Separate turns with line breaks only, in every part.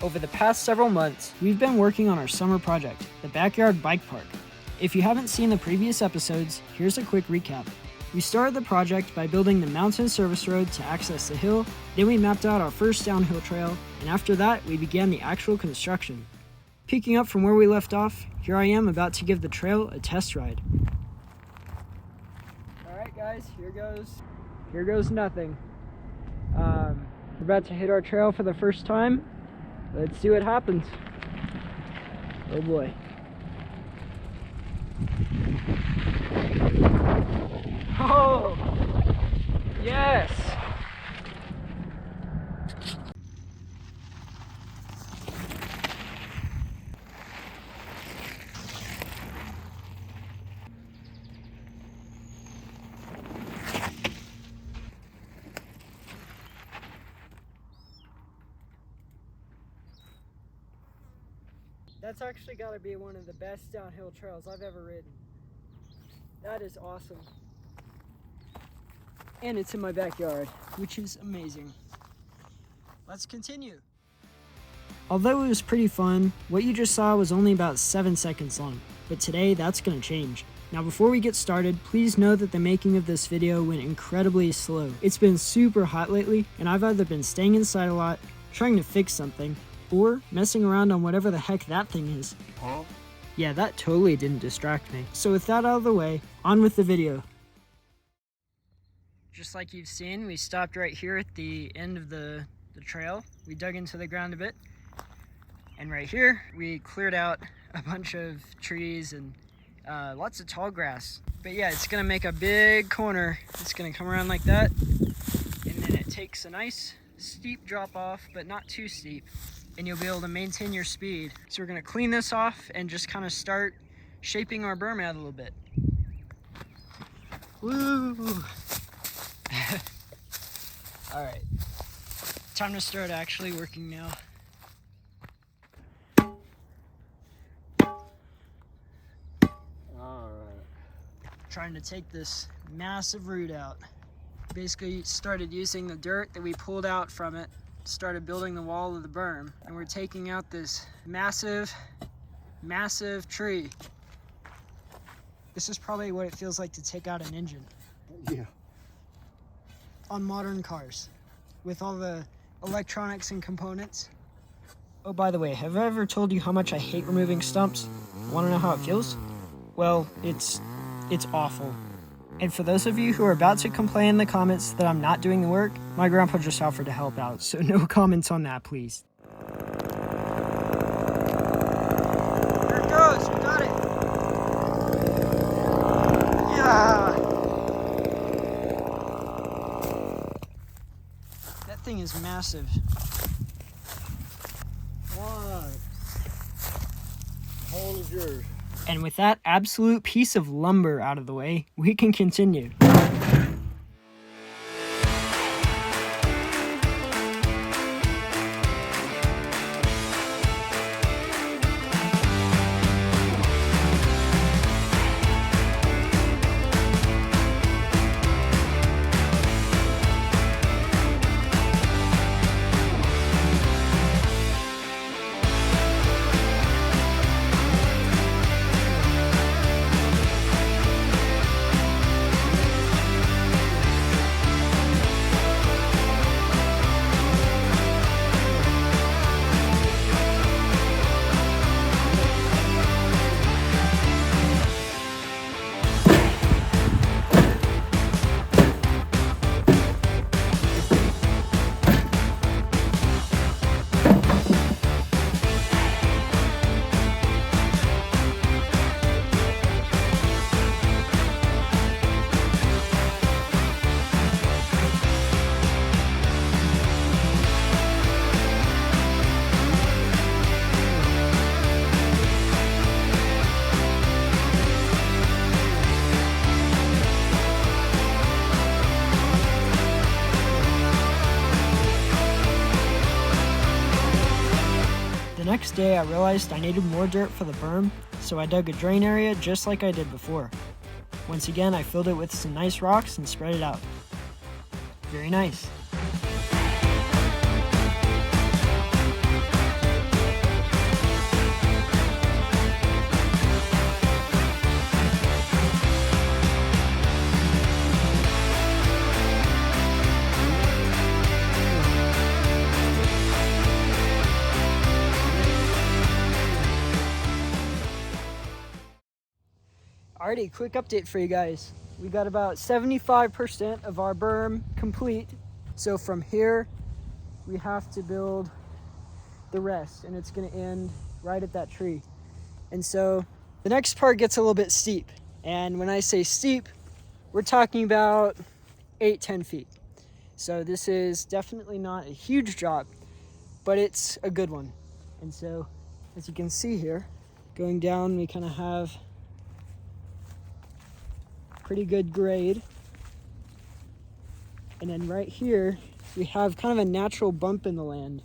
Over the past several months, we've been working on our summer project, the Backyard Bike Park. If you haven't seen the previous episodes, here's a quick recap. We started the project by building the mountain service road to access the hill, then we mapped out our first downhill trail, and after that, we began the actual construction. Picking up from where we left off, here I am about to give the trail a test ride. Alright guys, here goes nothing. We're about to hit our trail for the first time. Let's see what happens. Oh boy. Oh! Yes! That's actually got to be one of the best downhill trails I've ever ridden. That is awesome. And it's in my backyard, which is amazing. Let's continue. Although it was pretty fun, what you just saw was only about 7 seconds long, but today that's going to change. Now before we get started, please know that the making of this video went incredibly slow. It's been super hot lately, and I've either been staying inside a lot, trying to fix something, or messing around on whatever the heck that thing is. Huh? Yeah, that totally didn't distract me. So with that out of the way, on with the video. Just like you've seen, we stopped right here at the end of the trail. We dug into the ground a bit. And right here, we cleared out a bunch of trees and lots of tall grass. But yeah, it's gonna make a big corner. It's gonna come around like that. And then it takes a nice steep drop off, but not too steep. And you'll be able to maintain your speed. So we're gonna clean this off and just kind of start shaping our berm out a little bit. Woo! All right, time to start actually working now. All right. Trying to take this massive root out. Basically started using the dirt that we pulled out from it, started building the wall of the berm, and we're taking out this massive tree. This is probably what it feels like to take out an engine. Yeah. On modern cars, with all the electronics and components. Oh, by the way, have I ever told you how much I hate removing stumps? Want to know how it feels? Well, it's awful. And for those of you who are about to complain in the comments that I'm not doing the work, my grandpa just offered to help out, so no comments on that, please. There it goes, we got it! Yeah! That thing is massive. Wow. The hole is yours. And with that absolute piece of lumber out of the way, we can continue. The next day I realized I needed more dirt for the berm, so I dug a drain area just like I did before. Once again, I filled it with some nice rocks and spread it out. Very nice. Alrighty, quick update for you guys. We got about 75% of our berm complete. So from here, we have to build the rest, and it's gonna end right at that tree. And so the next part gets a little bit steep. And when I say steep, we're talking about 8-10 feet. So this is definitely not a huge drop, but it's a good one. And so as you can see here, going down, we kind of have pretty good grade. And then right here, we have kind of a natural bump in the land,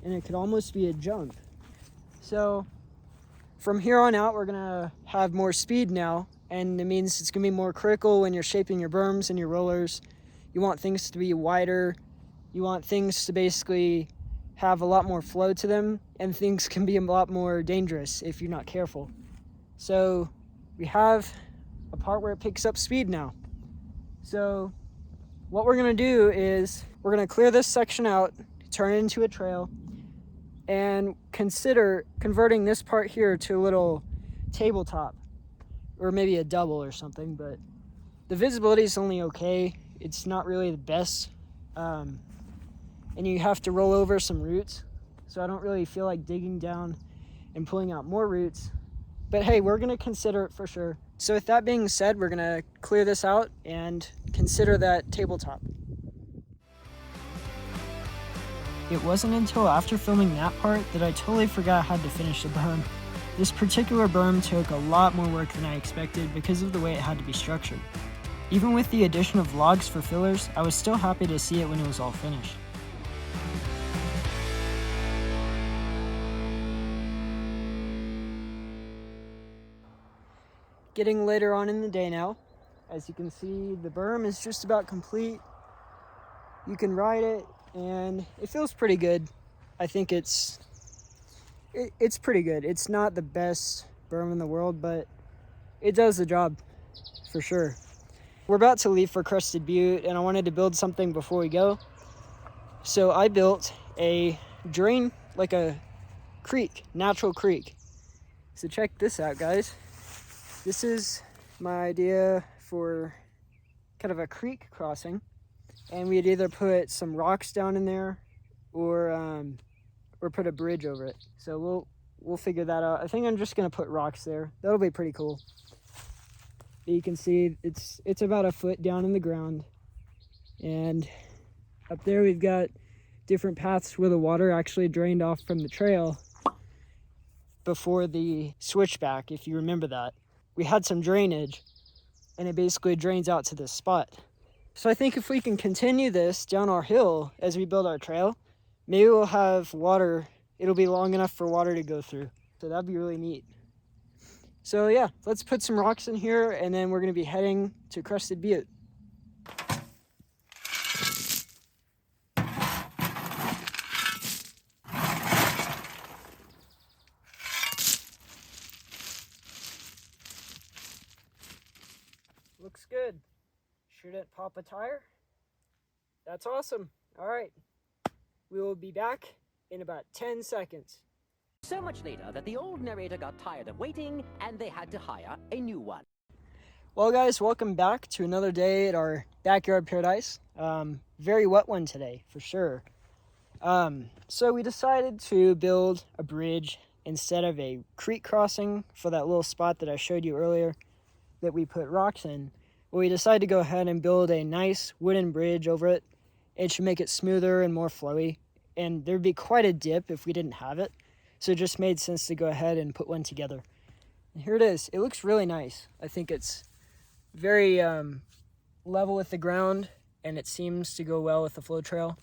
and it could almost be a jump. So from here on out, we're gonna have more speed now, and it means it's gonna be more critical when you're shaping your berms and your rollers. You want things to be wider. You want things to basically have a lot more flow to them, and things can be a lot more dangerous if you're not careful. So we have a part where it picks up speed now. So what we're gonna do is we're gonna clear this section out, turn it into a trail, and consider converting this part here to a little tabletop, or maybe a double or something, but the visibility is only okay. It's not really the best. And you have to roll over some roots. So I don't really feel like digging down and pulling out more roots. But hey, we're gonna consider it for sure. So with that being said, we're gonna clear this out and consider that tabletop. It wasn't until after filming that part that I totally forgot I had to finish the berm. This particular berm took a lot more work than I expected because of the way it had to be structured. Even with the addition of logs for fillers, I was still happy to see it when it was all finished. Getting later on in the day now. As you can see, the berm is just about complete. You can ride it, and it feels pretty good. I think it's pretty good. It's not the best berm in the world, but it does the job for sure. We're about to leave for Crested Butte, and I wanted to build something before we go. So I built a drain, like a creek, natural creek. So check this out, guys. This is my idea for kind of a creek crossing, and we'd either put some rocks down in there or put a bridge over it. So we'll figure that out. I think I'm just gonna put rocks there. That'll be pretty cool. You can see it's about a foot down in the ground, and up there we've got different paths where the water actually drained off from the trail before the switchback, if you remember that. We had some drainage, and it basically drains out to this spot. So I think if we can continue this down our hill as we build our trail, maybe we'll have water. It'll be long enough for water to go through. So that'd be really neat. So yeah, let's put some rocks in here, and then we're gonna be heading to Crested Butte. Looks good. Shouldn't pop a tire. That's awesome. All right, we will be back in about 10 seconds.
So much later that the old narrator got tired of waiting and they had to hire a new one.
Well guys, welcome back to another day at our backyard paradise. Very wet one today, for sure. So we decided to build a bridge instead of a creek crossing for that little spot that I showed you earlier that we put rocks in. Well, we decided to go ahead and build a nice wooden bridge over it. It should make it smoother and more flowy, and there'd be quite a dip if we didn't have it. So it just made sense to go ahead and put one together. And here it is. It looks really nice. I think it's very level with the ground, and it seems to go well with the flow trail.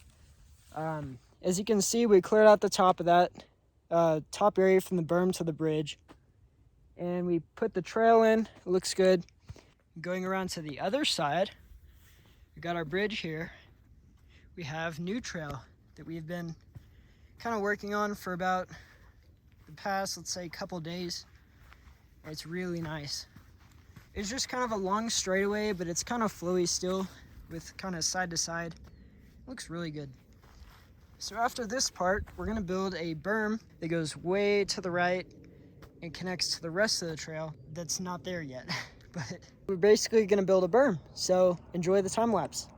As you can see, we cleared out the top of that top area from the berm to the bridge, and we put the trail in. It looks good. Going around to the other side, we got our bridge here. We have new trail that we've been kind of working on for about the past, let's say, couple days. It's really nice. It's just kind of a long straightaway, but it's kind of flowy still with kind of side to side. Looks really good. So after this part, we're gonna build a berm that goes way to the right and connects to the rest of the trail that's not there yet. But we're basically gonna build a berm, so enjoy the time lapse.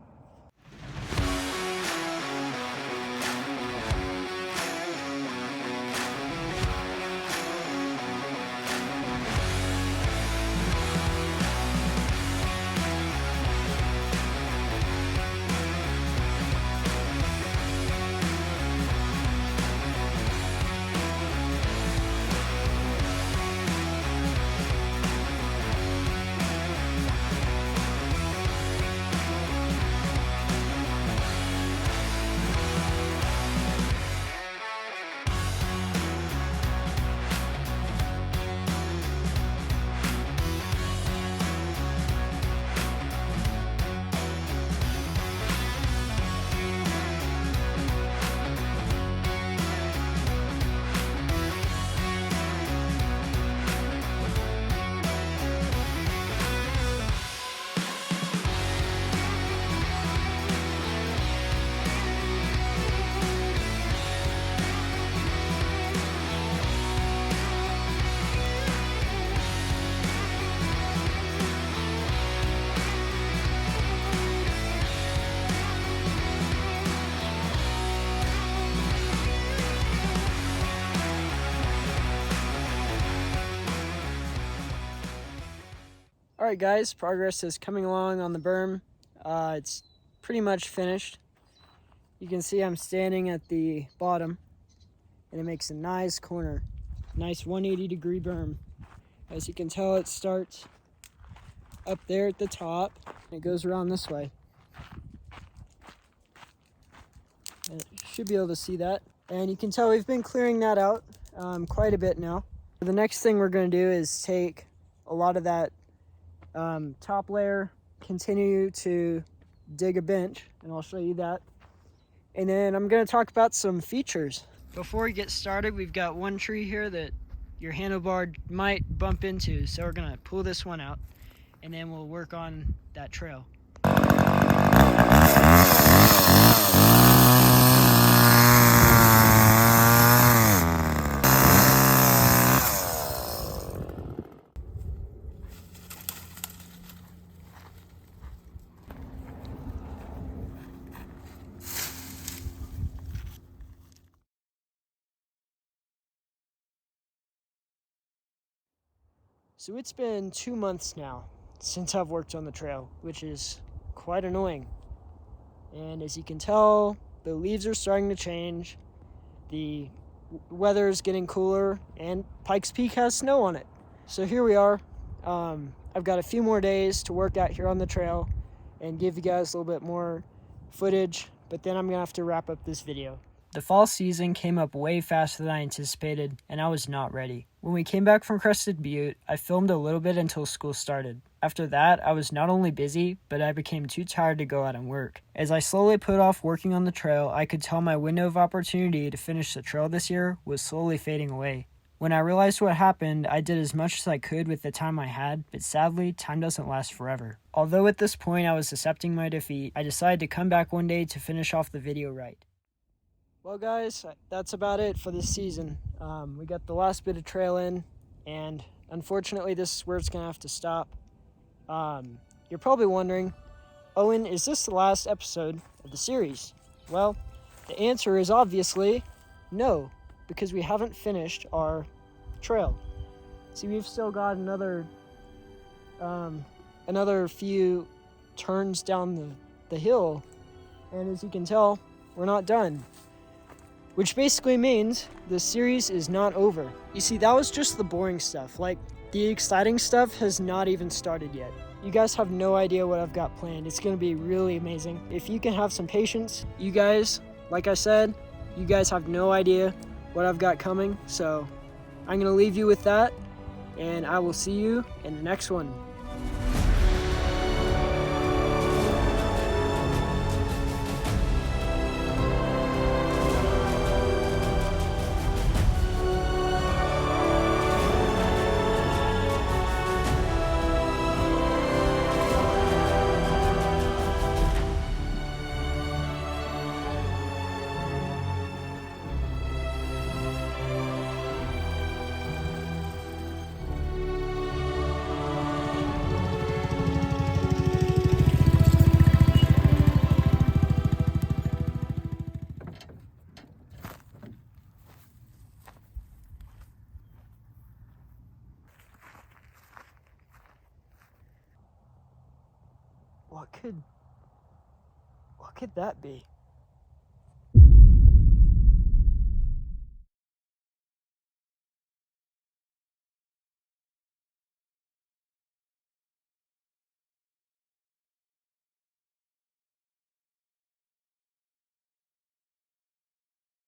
Alright guys, progress is coming along on the berm. It's pretty much finished. You can see I'm standing at the bottom and it makes a nice corner. Nice 180-degree berm. As you can tell, it starts up there at the top and it goes around this way. And you should be able to see that. And you can tell we've been clearing that out quite a bit now. The next thing we're going to do is take a lot of that top layer, continue to dig a bench, and I'll show you that. And then I'm going to talk about some features. Before we get started, we've got one tree here that your handlebar might bump into, so we're going to pull this one out, and then we'll work on that trail. So it's been 2 months now since I've worked on the trail, which is quite annoying. And as you can tell, the leaves are starting to change, the weather is getting cooler, and Pikes Peak has snow on it. So here we are. I've got a few more days to work out here on the trail and give you guys a little bit more footage, but then I'm gonna have to wrap up this video. The fall season came up way faster than I anticipated, and I was not ready. When we came back from Crested Butte, I filmed a little bit until school started. After that, I was not only busy, but I became too tired to go out and work. As I slowly put off working on the trail, I could tell my window of opportunity to finish the trail this year was slowly fading away. When I realized what happened, I did as much as I could with the time I had, but sadly, time doesn't last forever. Although at this point I was accepting my defeat, I decided to come back one day to finish off the video right. Well guys, that's about it for this season. We got the last bit of trail in, and unfortunately this is where it's going to have to stop. You're probably wondering, Owen, is this the last episode of the series? Well, the answer is obviously no, because we haven't finished our trail. See, we've still got another few turns down the hill, and as you can tell, we're not done. Which basically means the series is not over. You see, that was just the boring stuff. Like, the exciting stuff has not even started yet. You guys have no idea what I've got planned. It's gonna be really amazing. If you can have some patience, you guys, like I said, you guys have no idea what I've got coming. So I'm gonna leave you with that, and I will see you in the next one. What could that be?